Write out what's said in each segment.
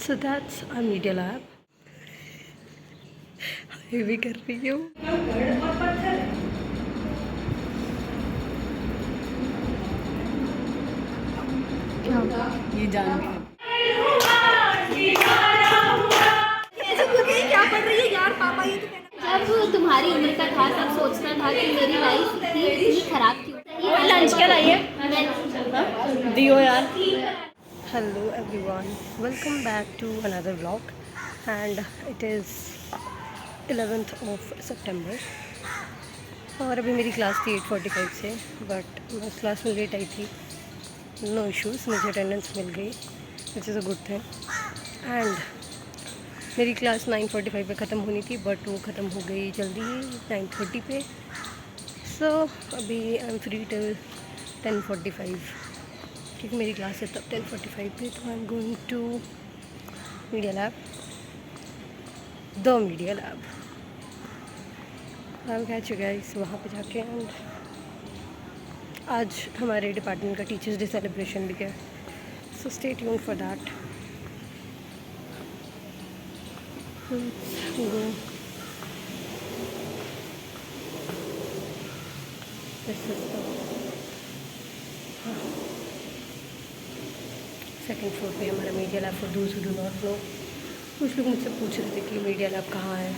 So that's our media lab. ये भी कर रही हूँ। ये जान क्या पढ़ रही है यार पापा? ये तो जब तुम्हारी उम्र का था तब सोचना था कि मेरी लाइफ इतनी खराब क्यों। लंच क्या लाई है? दियो यार। Hello everyone, welcome back to another vlog and it is 11th of September और अभी मेरी क्लास थी 8:45 से, बट मैं उस क्लास में लेट आई थी। नो इश्यूज़, मुझे अटेंडेंस मिल गई which is a good thing. And मेरी क्लास 9:45 पे ख़त्म होनी थी, बट वो ख़त्म हो गई जल्दी 9:30 पे। सो अभी आई एम फ्री टिल 10:45 क्योंकि मेरी क्लास है तब 10:45 पे। तो I am going to media lab, the media lab. I am catch you guys वहाँ पे जाके। एंड आज हमारे डिपार्टमेंट का टीचर्स डे सेलिब्रेशन भी है, so stay tuned for that. Second floor पे हमारा media lab. For those who do not know, कुछ लोग मुझसे पूछ रहे थे कि मीडिया लैब कहाँ है।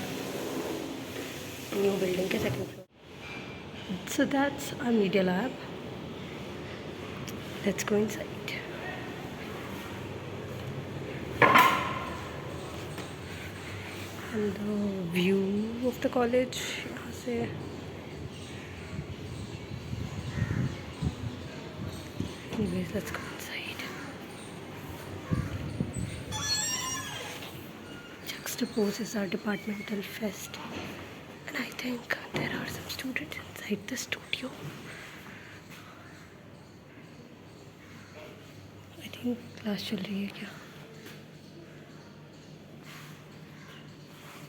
न्यू बिल्डिंग के second floor. So that's our media lab. Let's go inside. And the view of the college यहाँ से anyways, let's go inside. Juxtaposes our departmental fest, and I think there are some students inside the studio. I think class चल रही है क्या?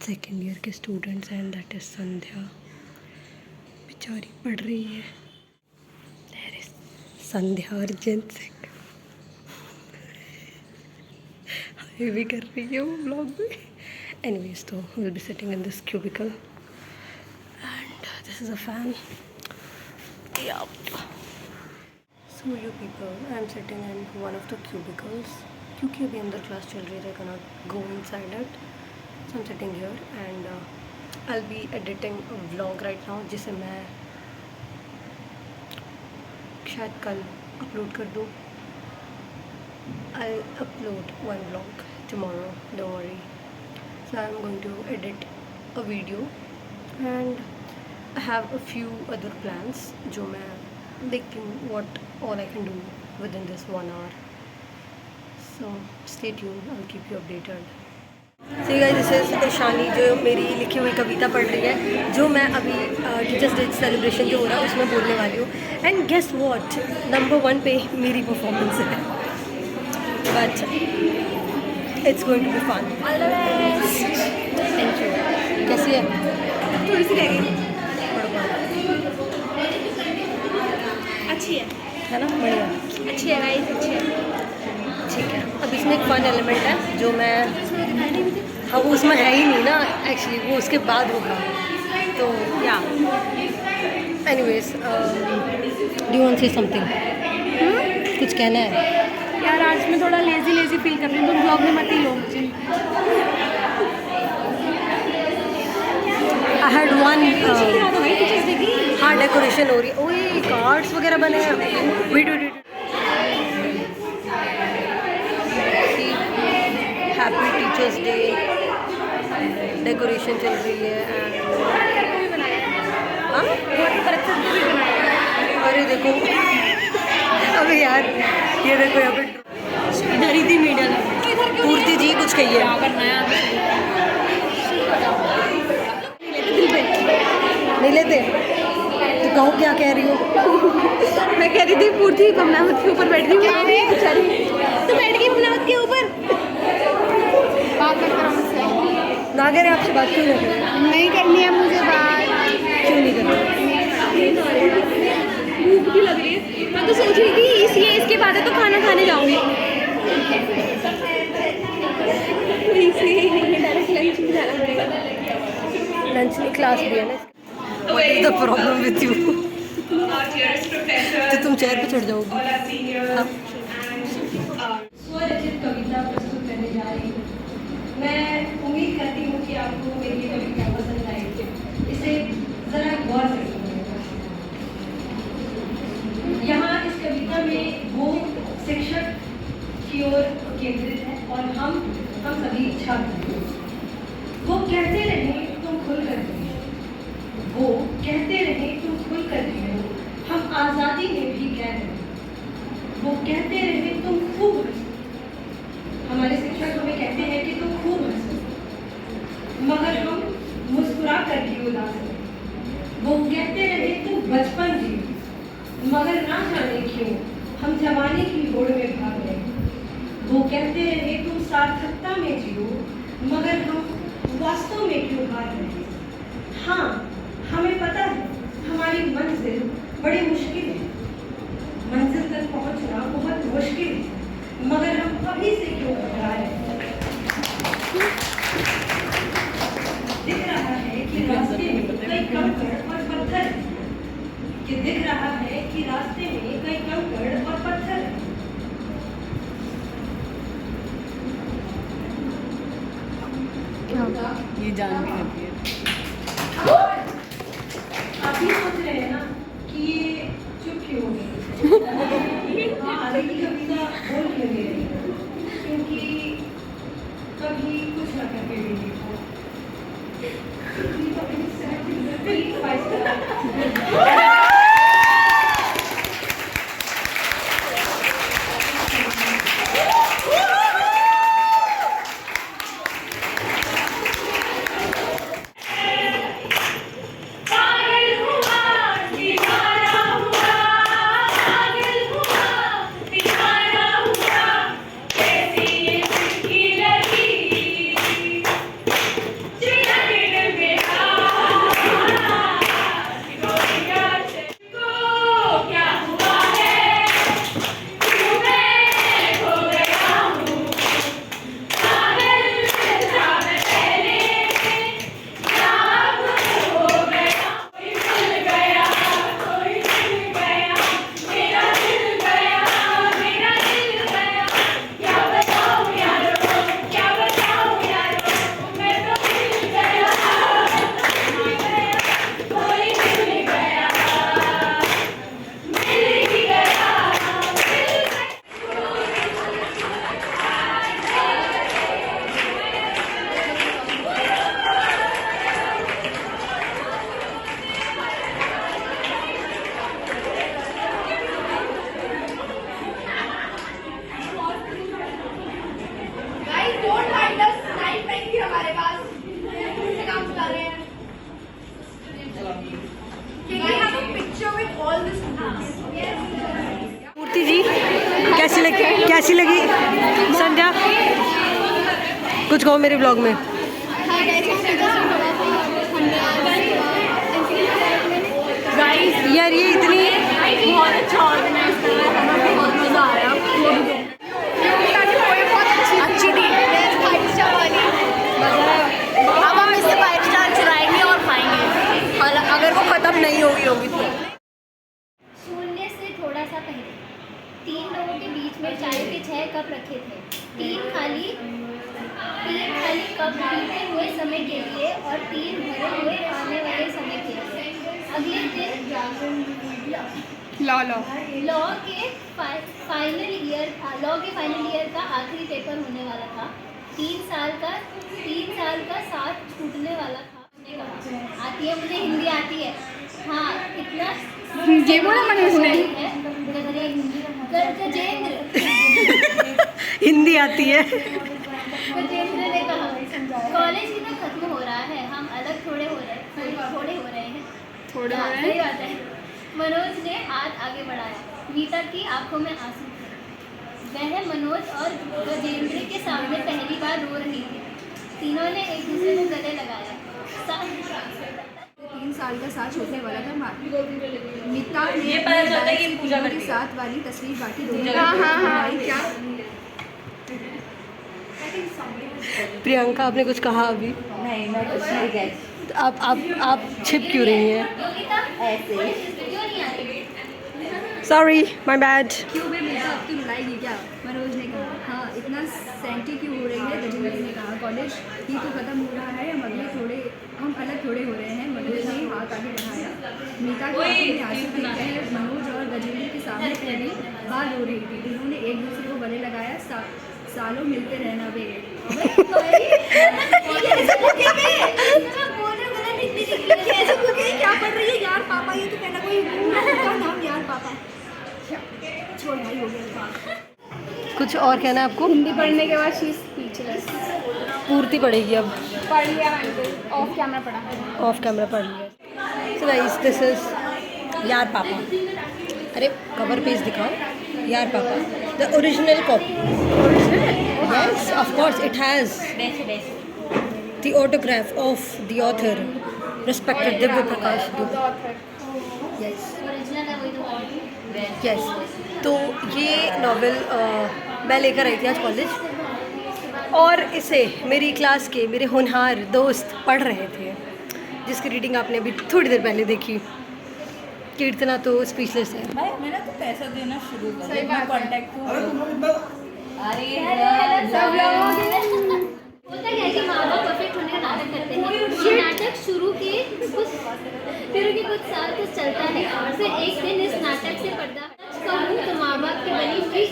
Second year के students and that is संध्या। बेचारी पढ़ रही है। There is संध्या अर्जन सिंह। ये भी कर रही है वो ब्लॉग में। एनीवेज, तो will be sitting in this cubicle and this is a fan. So you people, I am sitting in one of the cubicles क्योंकि अभी अंदर क्लास चल रही है। I cannot go inside it, so I am sitting here and I will be editing a vlog right now, जिसे मैं शायद कल अपलोड कर दूँ। I'll upload one vlog tomorrow, don't worry. So I'm going to edit a video and I have a few other plans जो मैं देखती हूँ what all I can do within this 1 hour. So stay tuned, I'll keep you updated. So guys, this is Ishani जो मेरी लिखी हुई कविता पढ़ रही है, जो मैं अभी टीचर्स डे सेलिब्रेशन जो हो रहा है उसमें बोलने वाली हूँ। एंड गेस व्हाट, नंबर 1 पे मेरी परफॉर्मेंस है, but it's going to be fun. All the best. Thank you. कैसी है? थोड़ी सी रह गई। अच्छी है ना? बढ़िया, अच्छी है गाइस, अच्छी है। ठीक है, अब इसमें एक फन एलिमेंट है जो मैं, हाँ वो उसमें है ही नहीं ना एक्चुअली, वो उसके बाद होगा। तो या anyways, do you want say something? कुछ कहना है यार? आज मैं थोड़ा लेजी फील कर रही हूँ, तुम ब्लॉग में मत ही लो मुझे। I had one. हाँ, डेकोरेशन हो रही है। ओए कार्ड्स वगैरह बने हैं। Wait happy teachers day decoration चल रही है। अरे देखो अबे यार, ये देखो यहाँ पे इधर ही थी मीडिया लैब। पूर्ति जी कुछ कहिए। नहीं लेते तो कहो क्या कह रही हो? मैं कह रही थी पूर्ति कमलावत के ऊपर बैठ गई। तो बैठ गई कमलावत के ऊपर। बात करते रहो मुझसे। ना करें आपसे बात क्यों नहीं करनी है मुझे बात। क्यों नहीं करनी? भूख भी लग रही है। मैं तो सोच रही थी इसके बाद तो खाना खाने जाऊंगी। लंच नहीं, क्लास भी है ना। What is the problem with you? तो तुम चेयर पे चढ़ जाओगी। हाँ। स्वरचित कविता प्रस्तुत करने जा रही हूँ। मैं उम्मीद करती हूँ कि आपको मेरी ये कविता पसंद आएगी। इसे जरा गौर से सुनिएगा। यहाँ इस कविता में वो शिक्षक की ओर केंद्रित है और हम सभी छात्र हैं। वो कहते रहे तुम खुल कर जियो, वो कहते रहे तुम खुल कर जियो, हम आज़ादी में भी कैद हैं। वो कहते रहे तुम खूब हंसो, हमारे शिक्षक हमें कहते हैं कि तुम खूब हंसो, मगर हम मुस्कुरा कर भी उदास हैं। वो कहते रहे तुम बचपन जियो, मगर ना जाने क्यों हम जवानी की होड़ में भाग रहे हैं। वो कहते रहे तुम सार्थकता में जियो, मगर हम वास्तव में क्यों हार रहे हैं। हाँ, हमें पता है हमारी मंजिल बड़ी मुश्किल है, मंजिल तक पहुंचना बहुत मुश्किल है, मगर हम अभी से क्यों घबरा रहे हैं। दिख रहा है कि रास्ते में कई कंकड़ और पत्थर हैं, कि दिख रहा है कि रास्ते में कई कंकड़ और पत्थर हैं। ये जान के करती है। आप ही सोच रहे हैं ना कि ये चुप क्यों हो गई, आगे की कविता बोल क्यों नहीं रही, क्योंकि कभी कुछ ना करके भी देखो। मूर्ति जी कैसी लगी संध्या? कुछ कहो मेरे ब्लॉग में। यार ये इतनी बहुत अच्छा ऑर्गेनाइज कर रहा है, हमें बहुत मजा आ रहा है। अच्छी थी, अब हम इससे 5 स्टार चुराएंगे और खाएंगे, अगर वो खत्म नहीं होगी तो। शून्य से थोड़ा सा पहले 3 लोगों के बीच में चाय के 6 कप रखे थे। 3 खाली कप पीते हुए समय के लिए और 3 भरे हुए आने वाले समय के लिए। अगले दिन लॉ के फाइनल ईयर का आखिरी पेपर होने वाला था। 3 साल का साथ छूटने वाला था। उसने कहा, आती है मुझे हिंदी आती है, हाँ इतना ये बोला मैंने उसने गजेंद्र हिंदी आती है। गजेंद्र ने कहा, कॉलेज ही तो खत्म हो रहा है, हम अलग थोड़े हो रहे हैं। सही बात है। मनोज ने हाथ आगे बढ़ाया। मीता की आंखों में आंसू थे। वह मनोज और गजेंद्र के सामने पहली बार रो रही थी। तीनों ने एक दूसरे को गले लगाया। 3 साल का साथ छोड़ने वाला था। मीता ने के साथ वाली तस्वीर बाकी दोनों क्या प्रियंका, आपने कुछ कहा अभी? नहीं, मैं कुछ नहीं कहती। तो आप छिप क्यों रही हैं? ऐसे क्यों नहीं आ रही? Sorry, my bad. क्यों बे मीता, अब तो रुलाएगी क्या? मनोज ने कहा। हाँ, इतना सेंटी क्यों हो रही है? गजेंद्र ने कहा। कॉलेज ही तो खत्म हो रहा है, हम अलग थोड़े हो रहे हैं। मनोज ने हाथ आगे बढ़ाया। मीता की आंखों में आंसू देखकर मनोज और गजेंद्र के सामने पहली बार रो रही थी। उन्होंने एक दूसरे को गले लगाया। सालों मिलते रहना बे। क्या पढ़ रही है यार पापा? ये तो कहना कोई का नाम यार पापा। छोड़ भाई, हो गया। कुछ और कहना है आपको? हिंदी पढ़ने के बाद शी स्पीचलेस। पूर्ति पड़ेगी अब। पढ़ लिया मैंने, ऑफ कैमरा पढ़ा। ऑफ कैमरा पढ़ लिया। सो गाइस, दिस इज यार पापा। अरे कवर पेज दिखाओ। यार पापा, the original copy. Yes, of course it has the autograph of the author respected Divya Prakash Dubey. Yes original है वही तो। यस। तो ये नॉवेल मैं लेकर आई थी आज कॉलेज, और इसे मेरी क्लास के मेरे होनहार दोस्त पढ़ रहे थे, जिसकी रीडिंग आपने अभी थोड़ी देर पहले देखी। कीर्तना तो स्पीचलेस है। मैंने तो पैसा देना शुरू कर दिया। मैं कांटेक्ट हूँ। अरे होता क्या है कि माँ बाप परफेक्ट होने का नाटक करते हैं। ये नाटक शुरू के कुछ साल तक चलता है, और फिर एक दिन इस नाटक से पर्दा कहूँ तो माँ बाप की बनी हुई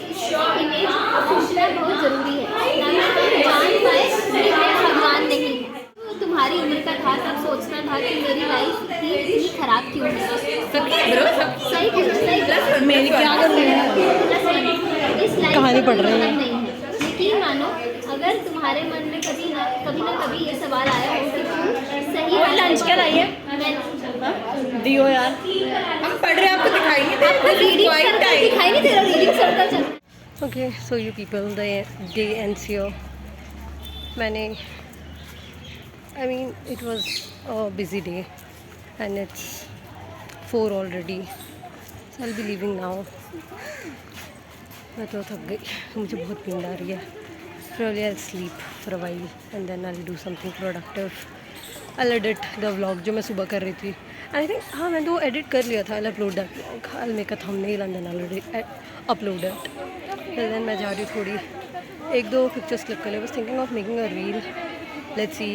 इमेज पूछना बहुत ज़रूरी है, ताकि तुम जान पाए कि मैं भगवान नहीं हूँ। तो तुम्हारी उम्र का था, तब सोचना था कि मेरी लाइफ इतनी खराब क्यों है। सही मेरी क्या कर रही है? इस लाइफ कहानी पढ़ रही है। नहीं है। यकीन मानो, अगर तुम्हारे मन में कभी ना कभी ये सवाल आया हो कि तुम सही लंच क्या लाइए, मैं दियो यार, हम पढ़ रहे हैं, आपको दिखाई नहीं दे दिखाई नहीं दे रहा। रीडिंग सर्कल चल। Okay, so you people, the day ends here. मैंने I mean, it was a busy day and it's 4 already, so I'll be leaving now. मैं तो थक गई, मुझे बहुत नींद आ रही है। Probably I'll sleep for a while and then I'll do something productive. I'll edit the vlog जो मैं सुबह कर रही थी. I think हाँ, मैंने तो एडिट कर लिया था. I'll upload that vlog. I'll make a thumbnail and then I'll upload it. Till then मैं जा रही हूँ थोड़ी 1-2 पिक्चर्स क्लिक कर लिया. I was thinking of making a reel. Let's see.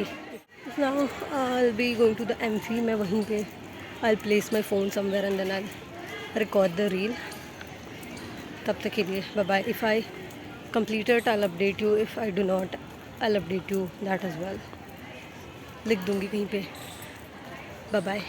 Now I'll be going to the Amphi. मैं वहीं पे I'll place my phone somewhere and then I'll record the reel. तब तक के लिए bye bye. If I complete it, I'll update you. If I do not, I'll update you that as well. लिख दूँगी कहीं पे. Bye bye.